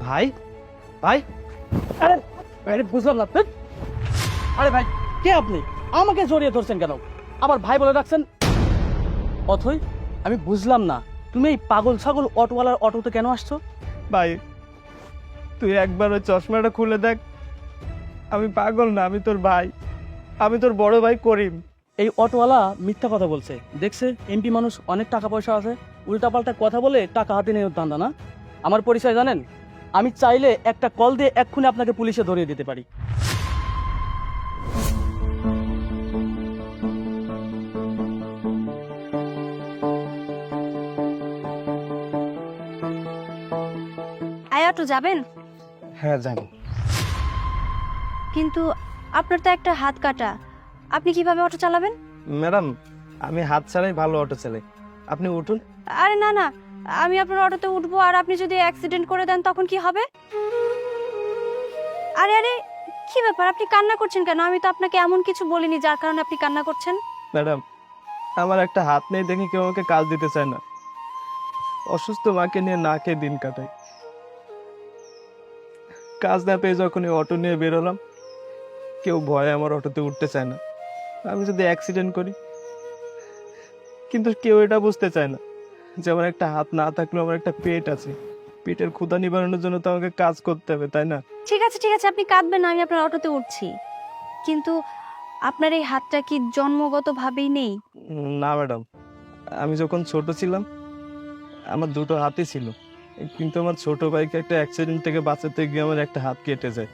ভাই ভাই আরে আরে বুঝলাম না। আরে ভাই, কে আপনি? আমাকে জড়িয়ে ধরছেন কেন? আবার ভাই বলে রাখছেন। অথই, আমি বুঝলাম না, তুমি এই পাগল ছাগল অটোওয়ালার অটোতে কেন আসছো? ভাই তুই একবার ওই চশমাটা খুলে দেখ। আমি পাগল না, আমি তোর ভাই, আমি তোর বড় ভাই করিম। এই অটোওয়ালা মিথ্যা কথা বলছে। দেখছে এমপি মানুষ, অনেক টাকা পয়সা আছে, উল্টাপাল্টা কথা বলে টাকা হাতে নেওয়ার ধান্দা না। আমার পরিচয় জানেন? আমি চাইলে একটা কল দিয়ে এক্ষুনি আপনাকে পুলিশে ধরিয়ে দিতে পারি। আয়াটু যাবেন? হ্যাঁ জানি। কিন্তু আপনার তো একটা হাত কাটা, আপনি কিভাবে অটো চালাবেন? ম্যাডাম, আমি হাত ছাড়াই ভালো অটো চালাই, আপনি উঠুন। আরে না না, আমি আপনার অটোতে উঠবো আর আপনি যদি অ্যাক্সিডেন্ট করে দেন তখন কি হবে? আরে আরে, কি ব্যাপার, আপনি কান্না করছেন কেন? আমি তো আপনাকে এমন কিছু বলিনি যার কারণে আপনি কান্না করছেন। ম্যাডাম, আমার একটা হাত নেই দেখে কেউ আমাকে কাজ দিতে চায় না। অসুস্থ মাকে নিয়ে না খেয়ে দিন কাটাই। কাজ না পেয়ে যখন এই অটো নিয়ে বেরোলাম, কেউ ভয়ে আমার অটোতে উঠতে চায় না। আমি যদি অ্যাক্সিডেন্ট করি, কিন্তু কেউ এটা বুঝতে চায় না যে আমার একটা হাত না থাকলেও আমার একটা পেট আছে। পেটের ক্ষুধা নিবারণের জন্য তো আমাকে কাজ করতে হবে, তাই না? ঠিক আছে ঠিক আছে, আপনি কাঁদবেন না, আমি আপনার অটোতে উঠছি। কিন্তু আপনার এই হাতটা কি জন্মগতভাবেই নেই? না ম্যাডাম, আমি যখন ছোট ছিলাম আমার দুটো হাতই ছিল, কিন্তু আমার ছোট ভাইকে একটা অ্যাক্সিডেন্ট থেকে বাঁচাতে গিয়ে আমার একটা হাত কেটে যায়।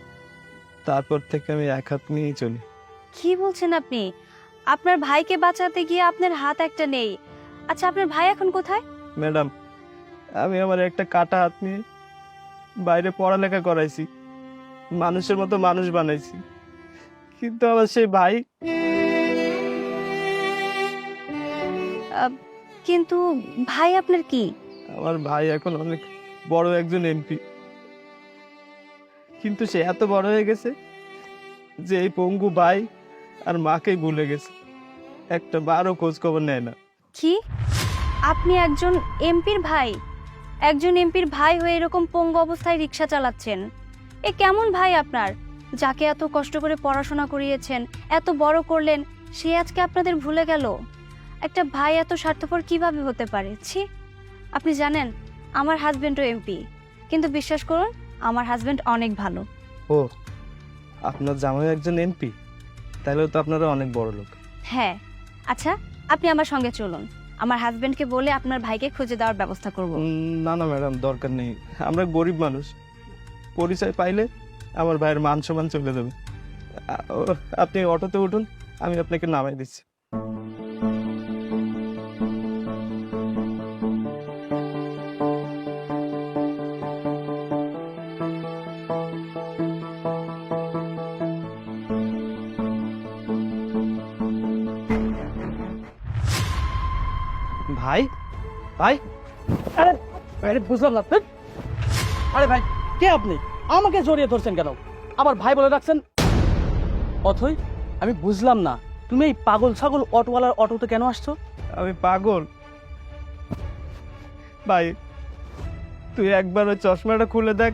তারপর থেকে আমি এক হাত নিয়েই চলি। কি বলছেন আপনি? আপনার ভাইকে বাঁচাতে গিয়ে আপনার হাত একটা নেই? আচ্ছা, আপনার ভাই এখন কোথায়? ম্যাডাম, আমি আমার একটা কাটা হাত নিয়ে বাইরে পড়ালেখা করাইছি, মানুষের মতো মানুষ বানাইছি, কিন্তু আমার সেই ভাই। কিন্তু ভাই আপনার কি? আমার ভাই এখন অনেক বড় একজন এমপি, কিন্তু সে এত বড় হয়ে গেছে যে এই পঙ্গু ভাই আর মাকেই ভুলে গেছে, একটা বারও খোঁজ খবর নেয় না। কি, আপনি একজন এমপির ভাই? একজন এমপির ভাই হয়ে এরকম পঙ্গু অবস্থায় রিক্সা চালাচ্ছেন? এ কেমন ভাই আপনার? যাকে এত কষ্ট করে পড়াশোনা করিয়েছেন, এত বড় করলেন, সে আজকে আপনাদের ভুলে গেল? একটা ভাই এত স্বার্থপর কিভাবে হতে পারে? ছি! আপনি জানেন, আমার হাজবেন্ডও এমপি, কিন্তু বিশ্বাস করুন, আমার হাজবেন্ড অনেক ভালো। ও, আপনার জামাই একজন এমপি? তাহলে তো আপনারা অনেক বড় লোক। হ্যাঁ। আচ্ছা, আপনি আমার সঙ্গে চলুন, আমার হাজবেন্ডকে বলে আপনার ভাইকে খুঁজে দেওয়ার ব্যবস্থা করব। না না ম্যাডাম, দরকার নেই, আমরা গরিব মানুষ, পরিচয় পাইলে আমার ভাইয়ের মান সম্মান চলে যাবে। আপনি অটোতে উঠুন, আমি আপনাকে নামাই দিচ্ছি। ভাই ভাই আরে আরে বুঝলাম না। আরে ভাই, কে আপনি? আমাকে জড়িয়ে ধরছেন কেন? আবার ভাই বলে রাখছেন। অথই, আমি বুঝলাম না, তুমি এই পাগল ছাগল অটোওয়ালার অটোতে কেন আসছো? আমি পাগল? ভাই তুই একবার ওই চশমাটা খুলে দেখ।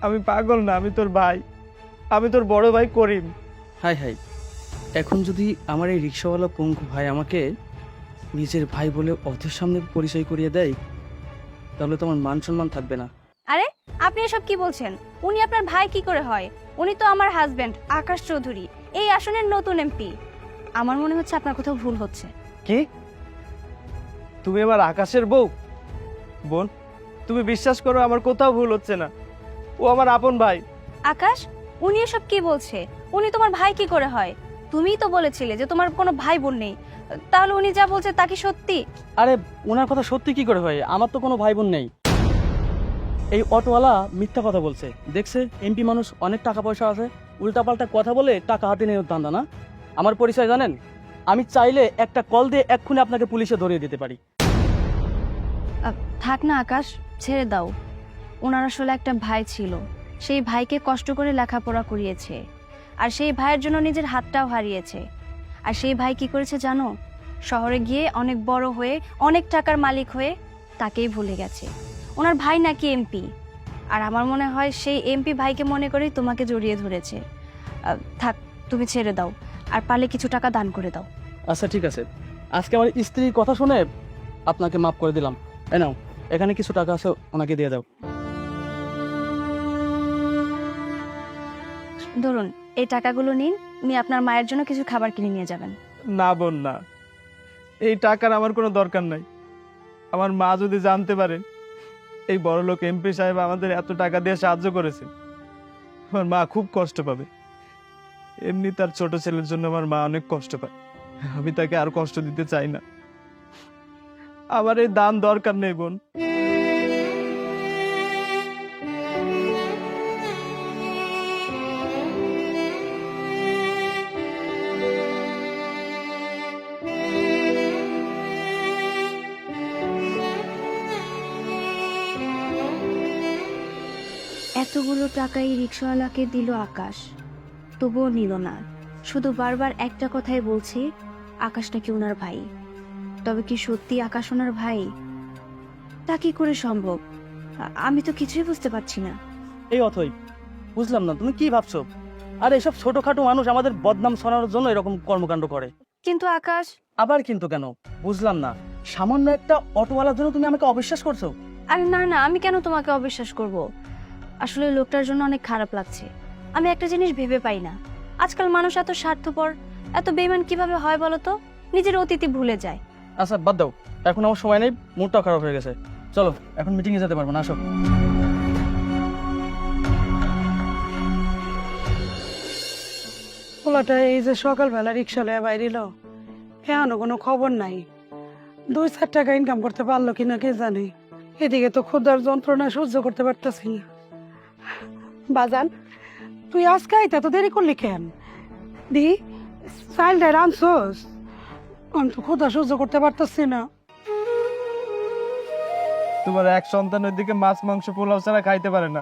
আমি পাগল না, আমি তোর ভাই, আমি তোর বড় ভাই করিম। হাই হাই, এখন যদি আমার এই রিক্সাওয়ালা পঙ্কু ভাই আমাকে নিজের ভাই বলে অথের সামনে পরিচয় করিয়ে দেয়, তাহলে তো আমার মান সম্মান থাকবে না। আরে, আপনি এসব কি বলছেন? উনি আপনার ভাই কি করে হয়? উনি তো আমার হাজবেন্ড আকাশ চৌধুরী, এই আসনের নতুন এমপি। আমার মনে হচ্ছে আপনার কোথাও ভুল হচ্ছে। কি? তুমি আমার আকাশের বউ? বোন, তুমি বিশ্বাস করো আমার কোথাও ভুল হচ্ছে না, ও আমার আপন ভাই। আকাশ, উনি এসব কি বলছে? উনি তোমার ভাই কি করে হয়? তুমিই তো বলেছিলে যে তোমার কোনো ভাই বোন নেই, তাহলে উনি যা বলছে তা কি সত্যি? আরে ওনার কথা সত্যি কি করে হয়? আমার তো কোনো ভাই বোন নেই। এই অটোওয়ালা মিথ্যা কথা বলছে। দেখছে এমপি মানুষ, অনেক টাকা পয়সা আছে, উল্টাপাল্টা কথা বলে টাকা হাতে নেওয়ার ধান্দা না। আমার পরিচয় জানেন? আমি চাইলে একটা কল দিয়ে এক্ষুনি আপনাকে পুলিশে ধরিয়ে দিতে পারি। থাক না আকাশ, ছেড়ে দাও। ওনার আসলে একটা ভাই ছিল, সেই ভাইকে কষ্ট করে লেখাপড়া করিয়েছে, আর সেই ভাইয়ের জন্য নিজের হাতটাও হারিয়েছে। আর সেই ভাই কি করেছে জানো? শহরে গিয়ে অনেক বড় হয়ে, অনেক টাকার মালিক হয়ে তাকেই ভুলে গেছে। ওনার ভাই নাকি এমপি, আর আমার মনে হয় সেই এমপি ভাইকে মনে করেই তোমাকে জড়িয়ে ধরেছে। থাক, তুমি ছেড়ে দাও, আর পারলে কিছু টাকা দান করে দাও। আচ্ছা ঠিক আছে, আজকে আমার স্ত্রীর কথা শুনে আপনাকে মাফ করে দিলাম। এই নাও, এখানে কিছু টাকা আছে, ওনাকে দিয়ে দাও। ধরুন, এই টাকাগুলো নিন, নিয়ে আপনার মায়ের জন্য কিছু খাবার কিনে নিয়ে যাবেন। না বোন না, এই টাকার আমার কোনো দরকার নাই। আমার মা যদি জানতে পারে এই বড়লোক এমপি সাহেব আমাদের এত টাকা দিয়ে সাহায্য করেছে, আমার মা খুব কষ্ট পাবে। এমনি তার ছোট ছেলের জন্য আমার মা অনেক কষ্ট পায়, আমি তাকে আর কষ্ট দিতে চাই না। আমার এই দান দরকার নেই বোন। এতগুলো টাকাই রিক্সাওয়ালাকে দিল আকাশ, তবুও নিল না। শুধু বারবার একটা কথাই বলছি, আকাশটা কি ওনার ভাই? তবে কি সত্যি আকাশ ওনার ভাই? তা কি করে সম্ভব? আমি তো কিছুই বুঝতে পারছি না। এই অথই, বুঝলাম না তুমি কি ভাবছো। আর এসব ছোটখাটো মানুষ আমাদের বদনাম ছড়ানোর জন্য এরকম কর্মকাণ্ড করে। কিন্তু আকাশ, আবার কিন্তু কেন বুঝলাম না। সামান্য একটা অটোওয়ালার জন্য তুমি আমাকে অবিশ্বাস করছো? আরে না না, আমি কেন তোমাকে অবিশ্বাস করব? আসলে লোকটার জন্য অনেক খারাপ লাগছে। আমি একটা জিনিস ভেবে পাই না, আজকাল মানুষ এত স্বার্থপর, এত বেইমান কিভাবে হয় বলো তো? নিজের অতীতে ভুলে যায়। আচ্ছা বাদ দাও, এখন আমার সময় নেই, মুডটা খারাপ হয়ে গেছে। চলো এখন মিটিংয়ে যেতে পারবো না, আসো। পোলাটা এই যে সকালবেলা রিক্সা লয়ে বাইরিল, এখনো কোনো খবর নাই। 2-4 টাকা ইনকাম করতে পারলো কিনা কে জানে। এদিকে তো ক্ষুধার যন্ত্রণা সহ্য করতে পারতেছি না। বাজান, তুই আজকে আইতে তো দেরি করলি কেন? দি চাইল্ডে রানছোস? আমি তো ক্ষুধা সহ্য করতে পারতেছি না। তোমার এক সন্তানের দিকে মাছ মাংস পোলাও ছাড়া খাইতে পারে না,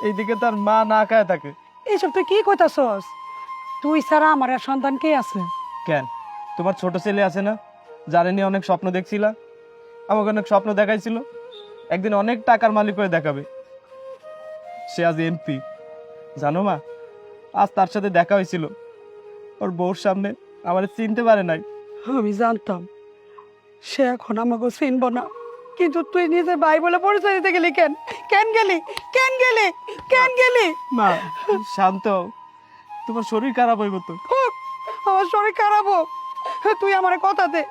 এইদিকে তার মা না খায় থাকে। এইসব তুই কি কইতাছস? তুই ছাড়া আমার আর সন্তান কে আছে? কেন, তোমার ছোট ছেলে আছে না, যারে নিয়ে অনেক স্বপ্ন দেখছিলা? আমাকে অনেক স্বপ্ন দেখাইছিল একদিন অনেক টাকার মালিক হয়ে দেখাবে। সে আজ এমপি, জানো মা? আজ তার সাথে দেখা হয়েছিল, ওর বউর সামনে আমার চিনতে পারে নাই। আমি জানতাম সে এখন আমাকে চিনব না, কিন্তু তুই নিজে ভাই বলে পরিচয় দিতে গেলি কেন? কেন গেলি? কেন গেলি? কেন গেলি? মা শান্ত হও, তোমার শরীর খারাপ হইব তো। হোক, আমার শরীর খারাপ হোক, তুই আমার কথা দে,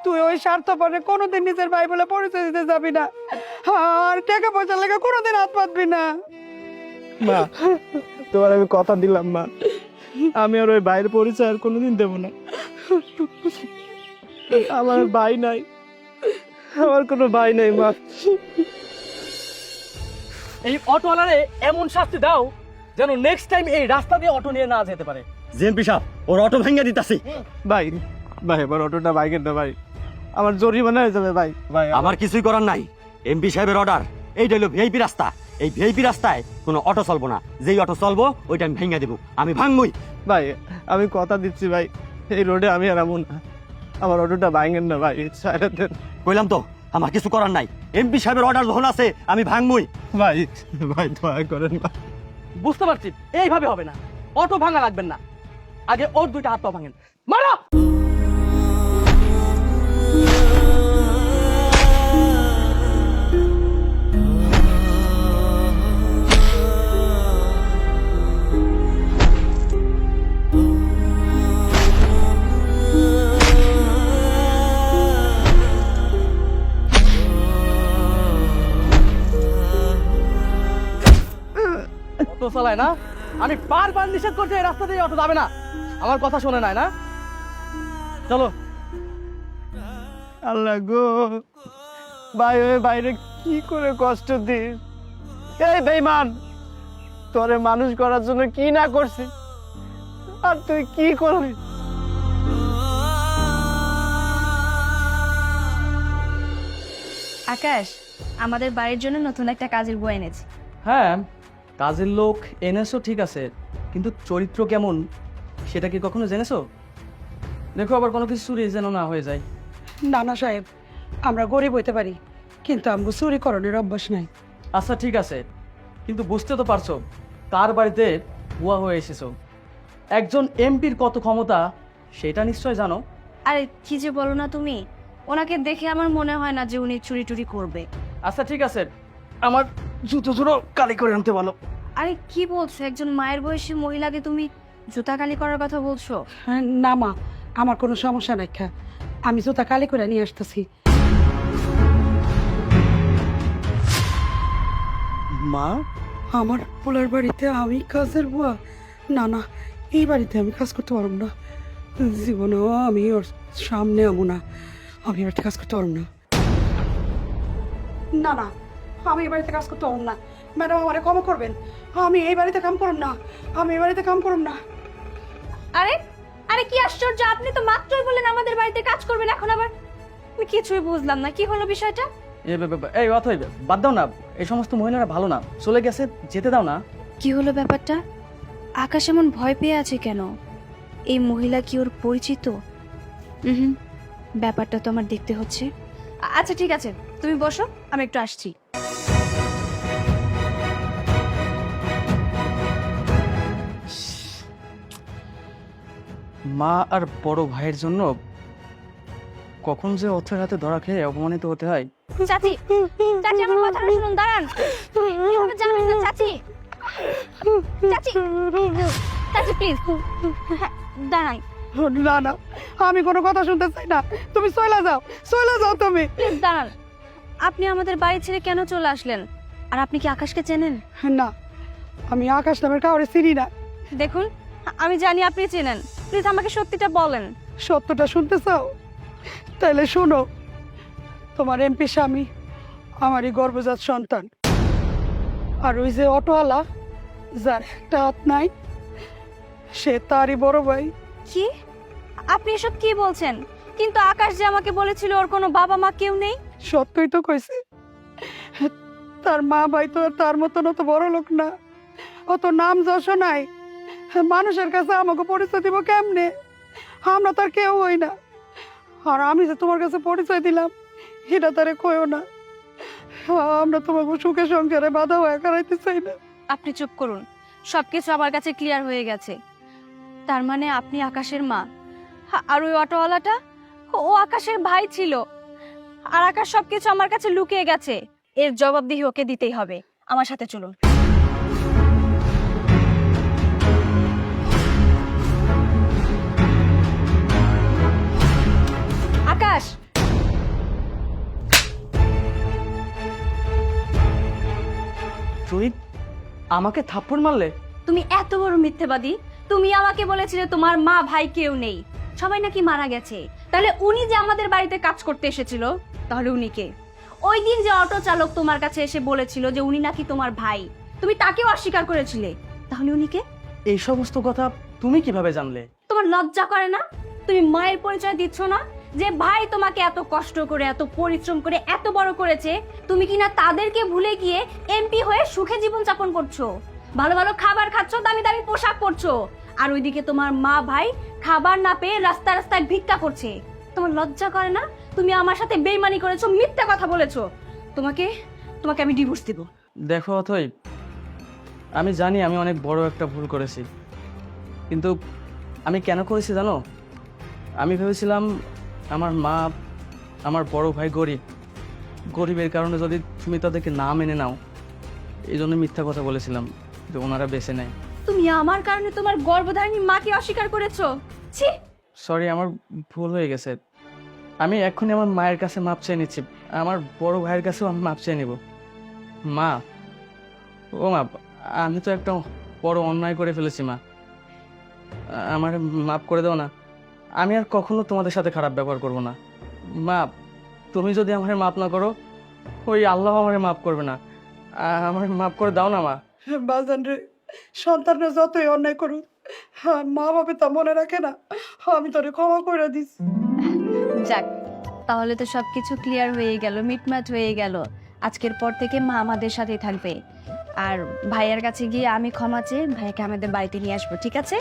তুই ওই স্বার্থপরে কোনোদিন নিজের ভাই বলে পরিচয় দিতে যাবি না, আর টাকা পয়সা লেগে কোনোদিন হাত পাতবি না। মা তোমার আমি কথা দিলাম মা, আমি আর ওই ভাইয়ের পরিচয় আর কোনোদিন দেব না। আমার ভাই নাই, আমার কোনো ভাই নাই মা। এই অটোওয়ালারে এমন শাস্তি দাও যেন নেক্সট টাইম এই রাস্তা দিয়ে অটো নিয়ে না যেতে পারে। জেএমপি সাহেব, ওর অটো ভেঙে দিতাছি। ভাই ভাই এবার অটোটা বাইকের না ভাই, আমার জরিমানা হয়ে যাবে ভাই। ভাই আমার কিছুই করার নাই, এমপি সাহেবের অর্ডার। এইটা হলো ভিআইপি রাস্তা, এই ভিআইপি রাস্তায় কোনো অটো চলবো না। যেই অটো চলবো ওইটা আমি ভেঙে দেবো, আমি ভাঙবই। ভাই আমি কথা দিচ্ছি ভাই, এই রোডে আমি আর আমু না, আমার অটোটা ভাঙেন না ভাই, ছাইড়া দেন। কইলাম তো আমার কিছু করার নাই, এমপি সাহেবের অর্ডার যখন আছে আমি ভাঙবই। ভাই ভাই দয়া করেন ভাই। বুঝতে পারছি এইভাবে হবে না, অটো ভাঙা লাগবেন না, আগে ওর 2টা হাত পা ভাঙেন, মারো। অটো চালায় না, আমি বারবার নিষেধ করছি এই রাস্তা দিয়ে অটো যাবে না, আমার কথা শুনে নাই না। চলো। আল্লাহ গো, ভাই ওই বাইরে কি করে কষ্ট দিস? এই বেঈমান, তোরে মানুষ করার জন্য কি না করছি, আর তুই কি করলি? আকাশ, আমাদের বাড়ির জন্য নতুন একটা কাজের বউ এনেছি। হ্যাঁ, কাজের লোক এনেছো ঠিক আছে, কিন্তু চরিত্র কেমন সেটা কি কখনো জেনেছো? দেখো আবার কোনো কিছু চুরি যেন না হয়ে যায়। নানা সাহেব, আমরা গরিব হইতে পারি, কিন্তু আমগো চুরি করণের অভ্যাস নাই। আচ্ছা ঠিক আছে, কিন্তু বুঝতে তো পারছো কার বাড়িতে বুয়া হয়ে এসেছো। একজন এমপির কত ক্ষমতা সেটা নিশ্চয় জানো। আরে কি যে বলো না তুমি, ওনাকে দেখে আমার মনে হয় না যে উনি চুরি টুরি করবে। আচ্ছা ঠিক আছে, আমার জুতো জুতো কালি করে আনতে বলো। আরে কি বলছো, একজন মায়ের বয়সী মহিলাকে তুমি জুতা কালি করার কথা বলছো? না মা, আমার কোনো সমস্যা নাই, আমি জুতা কালি করে নিয়ে আসতেছি। মা, আমার পোলার বাড়িতে আমি কাজের বুয়া? না না, এই বাড়িতে আমি কাজ করতে পারব না, জীবনেও আমি ওর সামনে আমো না, আমি বাড়িতে কাজ করতে পারব না। না না, আমি এই বাড়িতে কাজ করতে পারব না, ম্যাডাম আমারে ক্ষমা করবেন, আমি এই বাড়িতে কাম করব না, আমি এই বাড়িতে কাম করব না। আরে আরে কি আশ্চর্য, আপনি তো মাত্রই বললেন আমাদের বাড়িতে কাজ করবেন, এখন আবার? আমি কিছুই বুঝলাম না, কি হলো বিষয়টা? এই অথই বাদ দাও না, এই সমস্ত মহিলারা ভালো না, চলে গেছে, যেতে দাও না। কি হলো ব্যাপারটা? আকাশ এমন ভয় পেয়ে আছে কেন? এই মহিলা কি ওর পরিচিত? হুম, ব্যাপারটা তো আমার দেখতে হচ্ছে। আচ্ছা ঠিক আছে, তুমি বসো, আমি একটু আসছি। মা আর বড় ভাইয়ের জন্য কখন যে অথের হাতে ধরা খেয়ে অপমানিত হতে হয়। চাচি, চাচি আমার কথাটা শুনুন, দাঁড়ান। এভাবে যাবেন না চাচি, চাচি, চাচি প্লিজ দাঁড়ান। না না, আমি কোনো কথা শুনতে চাই না, তুমি চলে যাও, চলে যাও তুমি। প্লিজ দাঁড়ান, আপনি আমাদের বাড়ি ছেড়ে কেন চলে আসলেন? আর আপনি কি আকাশকে চেনেন? না, আমি আকাশ নামের কাউরে চিনি না। দেখুন, আমি জানি আপনি চেনেন, প্লিজ আমাকে সত্যিটা বলেন। সত্যটা শুনতে চাও? তাহলে শোনো, তোমার এমপি স্বামী আমারই গর্ভজাত সন্তান, আর ওই যে অটোওয়ালা যার একটা হাত নাই, সে তারই বড় ভাই। কি? আপনি এসব কি বলছেন? কিন্তু আকাশ যে আমাকে বলেছিল ওর কোনো বাবা মা কেউ নেই। সত্যই তো কইছে, তার মা ভাই তো আর তার মতন অত বড় লোক না, অত নাম যশ নাই, মানুষের কাছে আমাকে পরিচয় দিব কেমনে? আমরা তার কেউ হই না, আর আমি যে তোমার কাছে পরিচয় দিলাম এটা তারে কইও না, আমরা তোমাকে সুখে সংসারে বাধা হয়ে করাইতে চাই না। আপনি চুপ করুন, সবকিছু আমার কাছে ক্লিয়ার হয়ে গেছে। তার মানে আপনি আকাশের মা, আর ওই অটোওয়ালাটা ও আকাশের ভাই ছিল, আর আকাশ সবকিছু আমার কাছে লুকিয়ে গেছে। এর জবাবদিহি ওকে দিতেই হবে। আমার সাথে চলুন। আকাশ, রোহিত, আমাকে থাপ্পড় মারলে? তুমি এত বড় মিথ্যেবাদী! তুমি আমাকে বলেছিলে তোমার মা ভাই কেউ নেই, সবাই নাকি মারা গেছে। তাহলে উনি যে আমাদের বাড়িতে কাজ করতে এসেছিল, তাহলে উনি কে? ওই দিন যে অটো চালক তোমার কাছে এসে বলেছিল যে উনি নাকি তোমার ভাই, তুমি তাকেও অস্বীকার করেছিলে, তাহলে উনি কে? এই সমস্ত কথা তুমি কিভাবে জানলে? তোমার লজ্জা করে না? তুমি মায়ের পরিচয় দিচ্ছ না? যে ভাই তোমাকে এত কষ্ট করে, এত পরিশ্রম করে এত বড় করেছে, তুমি কিনা তাদেরকে ভুলে গিয়ে এমপি হয়ে সুখে জীবন যাপন করছো, ভালো ভালো খাবার খাচ্ছো, দামি দামি পোশাক পরছো, আর ওইদিকে তোমার মা ভাই খাবার না পেয়ে রাস্তা রাস্তায় ভিক্ষা করছে। তোমার লজ্জা করে না? তুমি আমার সাথে বেইমানি করেছো, মিথ্যা কথা বলেছো। তোমাকে তোমাকে আমি ডিভোর্স দিব। দেখো অথই, আমি জানি আমি অনেক বড় একটা ভুল করেছি, কিন্তু আমি কেন করেছি জানো? আমি ভেবেছিলাম আমার মা, আমার বড় ভাই গরিবের কারণে যদি তুমি তাদেরকে না মেনে নাও, এই জন্য মিথ্যা কথা বলেছিলাম যে ওনারা বেঁচে নেয়। তুমি আমার কারণে তোমার গর্ভধারিণী মাকে অস্বীকার করেছো। ছি! সরি, আমার ভুল হয়ে গেছে। আমি এক্ষুনি আমার মায়ের কাছে মাপ চেয়ে নিচ্ছি, আমার বড় ভাইয়ের কাছেও আমি মাপ চেয়ে নিব। মা, ও মা, আমি তো একটা বড় অন্যায় করে ফেলেছি মা, আমার মাপ করে দাও না। আমি আর কখনো তোমাদের সাথে খারাপ ব্যবহার করব না মা। তুমি যদি আমার মাপ না করো, ওই আল্লাহ আমারে মাপ করবে না। আমার মাপ করে দাও না মা। বাজান রে, সন্তানরা যতই অন্যায় করুক, মা বাবা তা মনে রাখে না, আমি তোরে ক্ষমা করে দিস। যাক, তাহলে তো সবকিছু ক্লিয়ার হয়ে গেল, মিটমাট হয়ে গেল। আজকের পর থেকে মা আমাদের সাথেই থাকবে, আর ভাইয়ের কাছে গিয়ে আমি ক্ষমা চেয়ে ভাইকে আমাদের বাড়িতে নিয়ে আসবো, ঠিক আছে?